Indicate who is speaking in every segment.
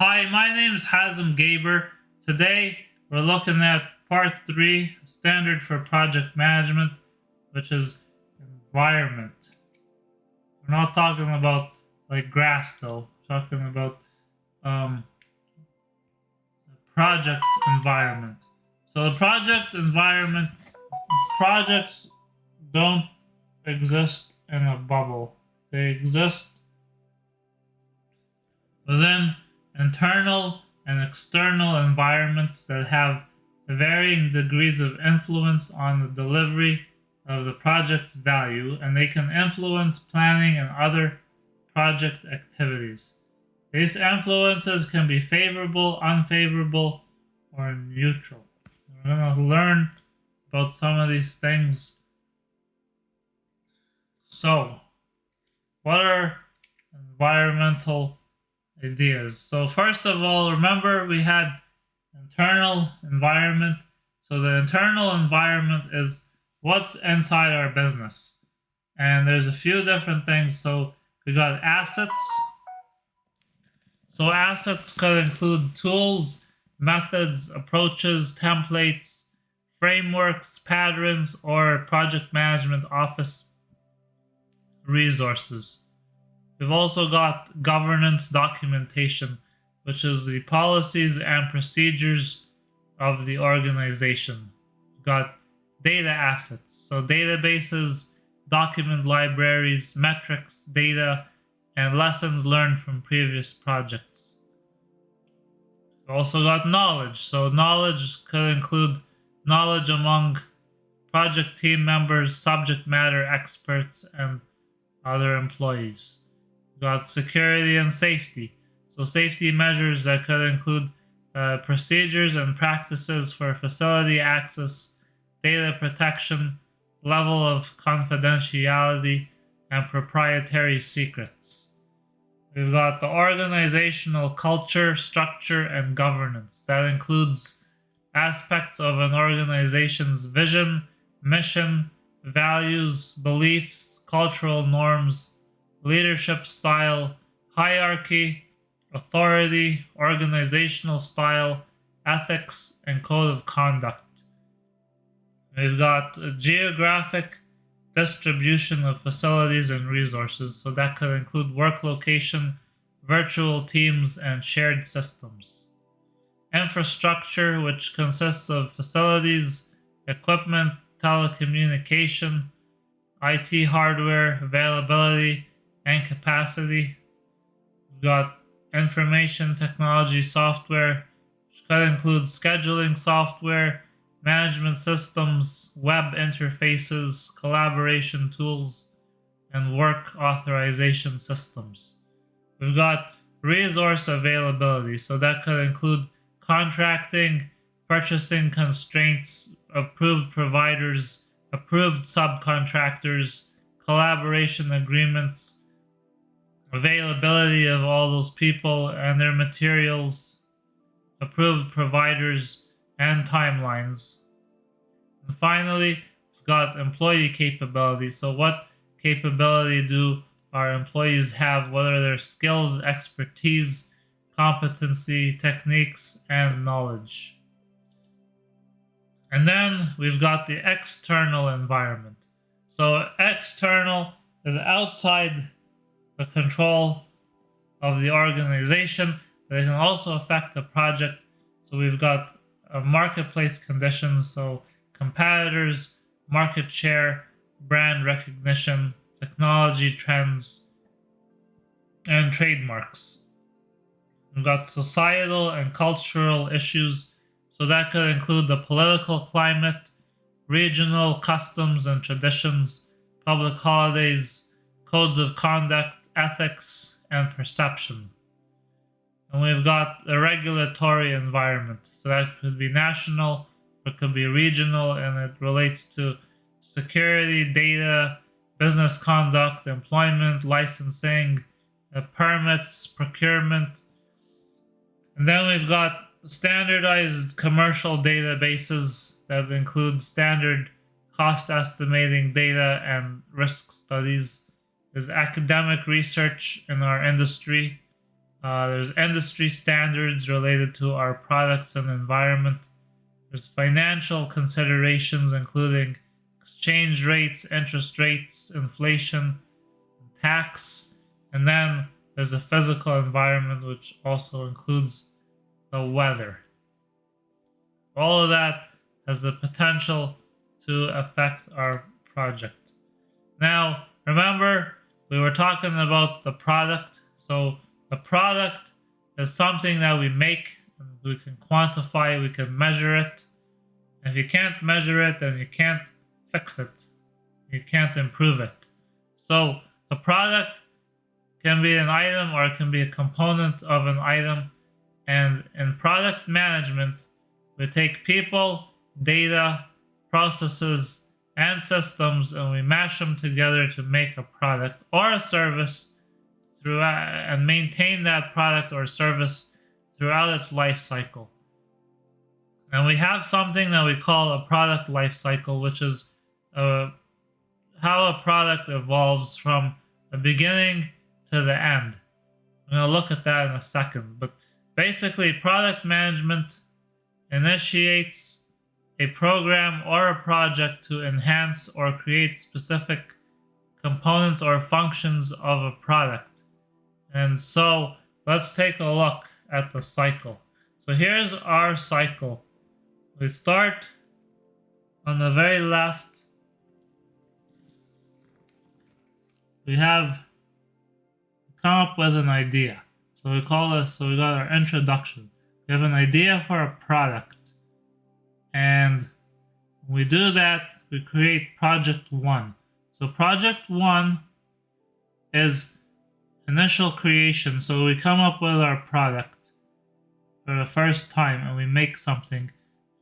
Speaker 1: Hi, my name is Hazem Gaber. Today we're looking at part 3, standard for project management, which is environment. We're not talking about like grass though, we're talking about um, project environment. So the project environment, projects don't exist in a bubble. They exist within internal and external environments that have varying degrees of influence on the delivery of the project's value, and they can influence planning and other project activities. These influences can be favorable, unfavorable, or neutral. We're going to learn about some of these things. So, what are environmental ideas? So first of all, remember we had internal environment. So the internal environment is what's inside our business. And there's a few different things. So we got assets. So assets could include tools, methods, approaches, templates, frameworks, patterns, or project management office resources. We've also got governance documentation, which is the policies and procedures of the organization. We've got data assets, so databases, document libraries, metrics, data, and lessons learned from previous projects. We've also got knowledge, so knowledge could include knowledge among project team members, subject matter experts, and other employees. Got security and safety. So safety measures that could include procedures and practices for facility access, data protection, level of confidentiality, and proprietary secrets. We've got the organizational culture, structure, and governance. That includes aspects of an organization's vision, mission, values, beliefs, cultural norms, leadership style, hierarchy, authority, organizational style, ethics, and code of conduct. We've got a geographic distribution of facilities and resources, so that could include work location, virtual teams, and shared systems. Infrastructure, which consists of facilities, equipment, telecommunication, IT hardware, availability, and capacity. We've got information technology software, which could include scheduling software, management systems, web interfaces, collaboration tools, and work authorization systems. We've got resource availability, so that could include contracting, purchasing constraints, approved providers, approved subcontractors, collaboration agreements, availability of all those people and their materials, approved providers, and timelines. And finally, we've got employee capability. So what capability do our employees have? What are their skills, expertise, competency, techniques, and knowledge? And then we've got the external environment. So external is outside the control of the organization, but it can also affect the project. So we've got marketplace conditions, so competitors, market share, brand recognition, technology trends, and trademarks. We've got societal and cultural issues, so that could include the political climate, regional customs and traditions, public holidays, codes of conduct, ethics, and perception. And we've got a regulatory environment. So that could be national, it could be regional, and it relates to security, data, business conduct, employment, licensing, permits, procurement. And then we've got standardized commercial databases that include standard cost estimating data and risk studies. There's academic research in our industry, There's industry standards related to our products and environment. There's financial considerations, including exchange rates, interest rates, inflation, tax. And then there's a physical environment, which also includes the weather. All of that has the potential to affect our project. Now, remember, we were talking about the product. So the product is something that we make, and we can quantify, we can measure it. If you can't measure it, then you can't fix it. You can't improve it. So the product can be an item or it can be a component of an item. And in product management, we take people, data, processes, and systems, and we mash them together to make a product or a service and maintain that product or service throughout its life cycle. And we have something that we call a product life cycle, which is how a product evolves from the beginning to the end. I'm going to look at that in a second. But basically, product management initiates a program or a project to enhance or create specific components or functions of a product. And so let's take a look at the cycle. So here's our cycle. We start on the very left. We have come up with an idea. So we call this, so we got our introduction. We have an idea for a product. And when we do that, we create project 1. So project 1 is initial creation. So we come up with our product for the first time and we make something.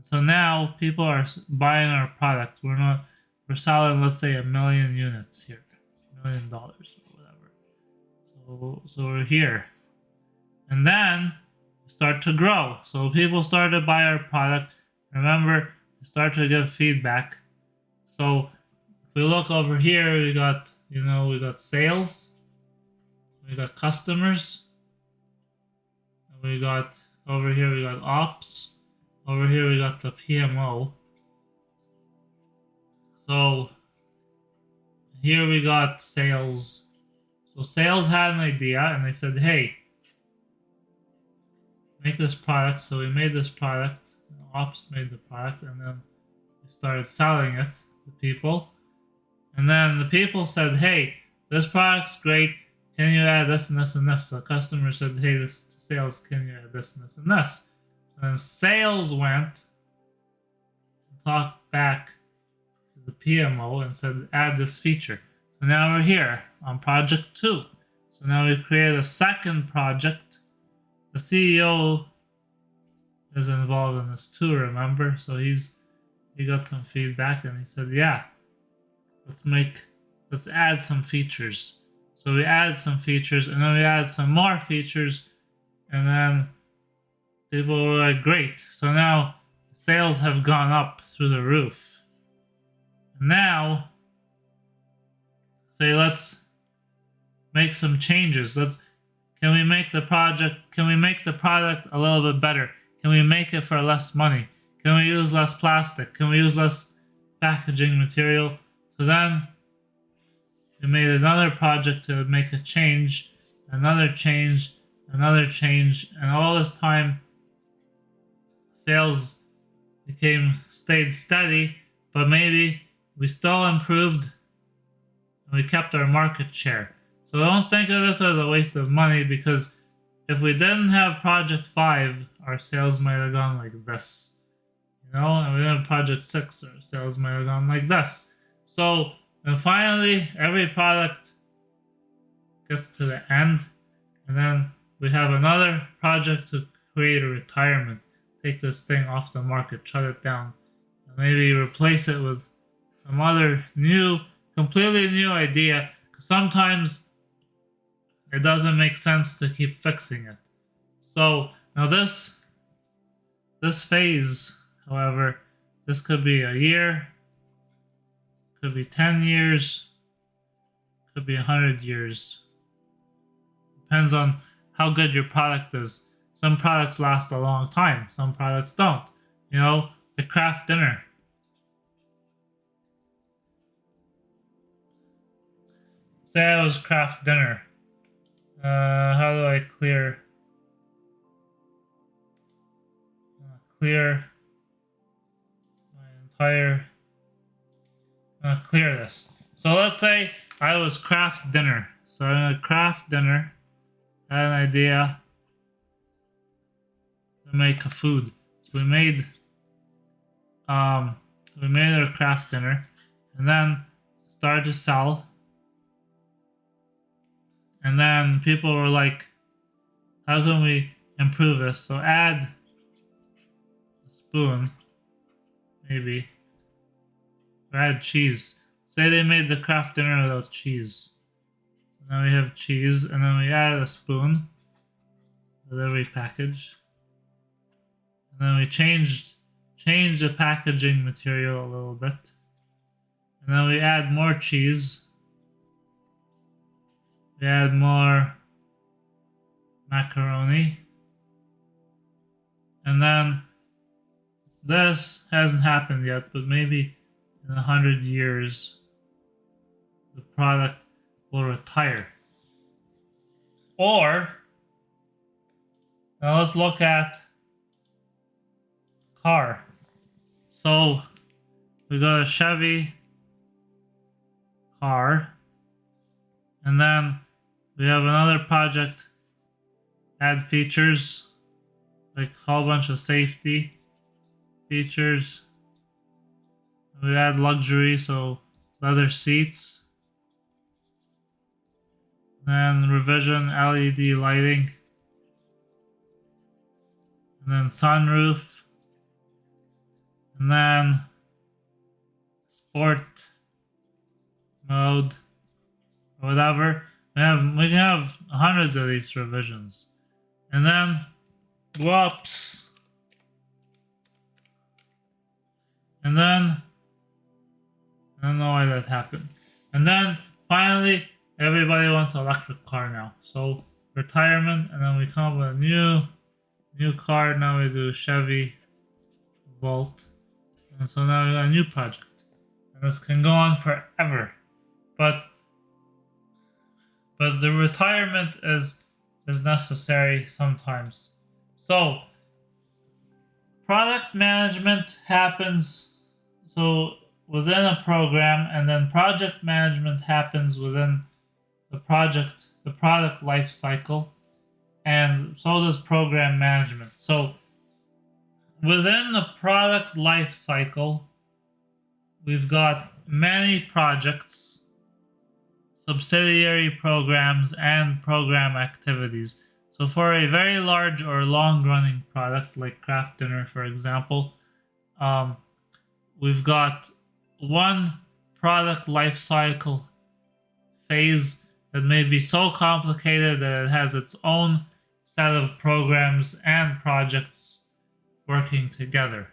Speaker 1: So now people are buying our product. We're selling, let's say, 1 million units here, $1 million or whatever. So we're here. And then we start to grow. So people start to buy our product. Remember, we start to give feedback. So if we look over here, we got sales, we got customers, and we got over here we got ops. Over here we got the PMO. So here we got sales. So sales had an idea and they said, hey, make this product. So we made this product. Ops made the product and then we started selling it to people. And then the people said, hey, this product's great. Can you add this and this and this? So the customer said, hey, this to sales, can you add this and this and this? And sales went and talked back to the PMO and said, add this feature. So now we're here on project 2. So now we create a second project. The CEO is involved in this too, remember? So he got some feedback and he said, yeah, let's add some features. So we add some features and then we add some more features and then people were like, great. So now sales have gone up through the roof. And now, say let's make some changes. Can we make the product a little bit better? Can we make it for less money? Can we use less plastic? Can we use less packaging material? So then we made another project to make a change, another change, and all this time sales stayed steady, but maybe we still improved and we kept our market share. So don't think of this as a waste of money, because if we didn't have project 5, our sales might have gone like this. And we didn't have project 6, our sales might have gone like this. So then finally every product gets to the end, and then we have another project to create a retirement. Take this thing off the market, shut it down, and maybe replace it with some other completely new idea. Sometimes it doesn't make sense to keep fixing it. So now this phase, however, this could be a year, could be 10 years, could be 100 years. Depends on how good your product is. Some products last a long time, some products don't. You know, the craft dinner. Say I was craft dinner. How do I clear my entire clear this. So let's say I was craft dinner. So I'm gonna craft dinner. I had an idea to make a food. So we made our craft dinner, and then started to sell. And then people were like, "How can we improve this?" So add a spoon, maybe. Or add cheese. Say they made the craft dinner without cheese. Now we have cheese, and then we add a spoon with every package. And then we change the packaging material a little bit. And then we add more cheese. We add more macaroni. And then this hasn't happened yet, but maybe in 100 years, the product will retire. Or, now let's look at car. So, we got a Chevy car, and then we have another project, add features, like a whole bunch of safety features. We add luxury, so leather seats. Then revision, LED lighting. And then sunroof. And then sport mode, or whatewe. We can have hundreds of these revisions. And then, whoops. And then, I don't know why that happened. And then, finally, everybody wants an electric car now. So, retirement, and then we come up with a new car. Now we do Chevy Volt. And so now we got a new project. And this can go on forever. But the retirement is necessary sometimes. So, product management happens within a program, and then project management happens within the product life cycle, and so does program management. So within the product life cycle, we've got many projects, subsidiary programs, and program activities. So for a very large or long-running product like Craft Dinner, for example, we've got one product life cycle phase that may be so complicated that it has its own set of programs and projects working together.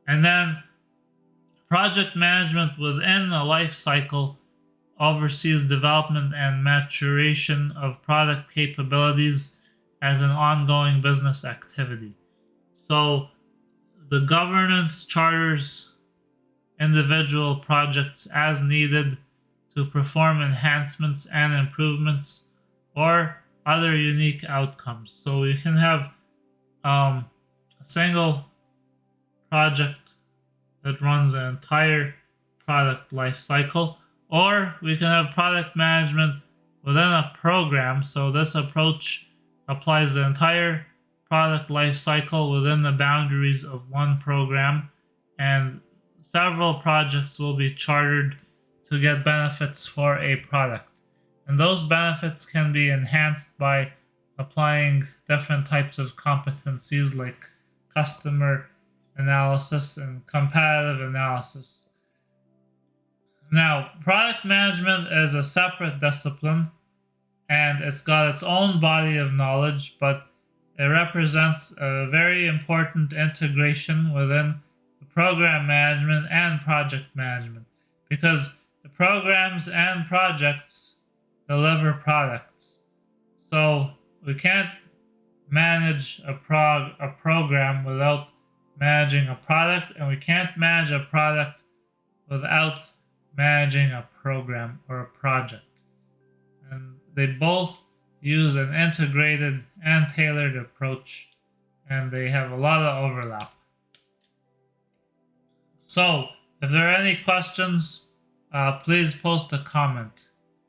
Speaker 1: And then project management within the life cycle oversees development and maturation of product capabilities as an ongoing business activity. So the governance charters individual projects as needed to perform enhancements and improvements or other unique outcomes. So you can have a single project that runs the entire product life cycle, or we can have product management within a program. So this approach applies the entire product life cycle within the boundaries of one program, and several projects will be chartered to get benefits for a product. And those benefits can be enhanced by applying different types of competencies like customer analysis and competitive analysis. Now, product management is a separate discipline, and it's got its own body of knowledge, but it represents a very important integration within the program management and project management, because the programs and projects deliver products. So we can't manage a program without managing a product, and we can't manage a product without managing a program or a project. And they both use an integrated and tailored approach, and they have a lot of overlap. So, if there are any questions, please post a comment.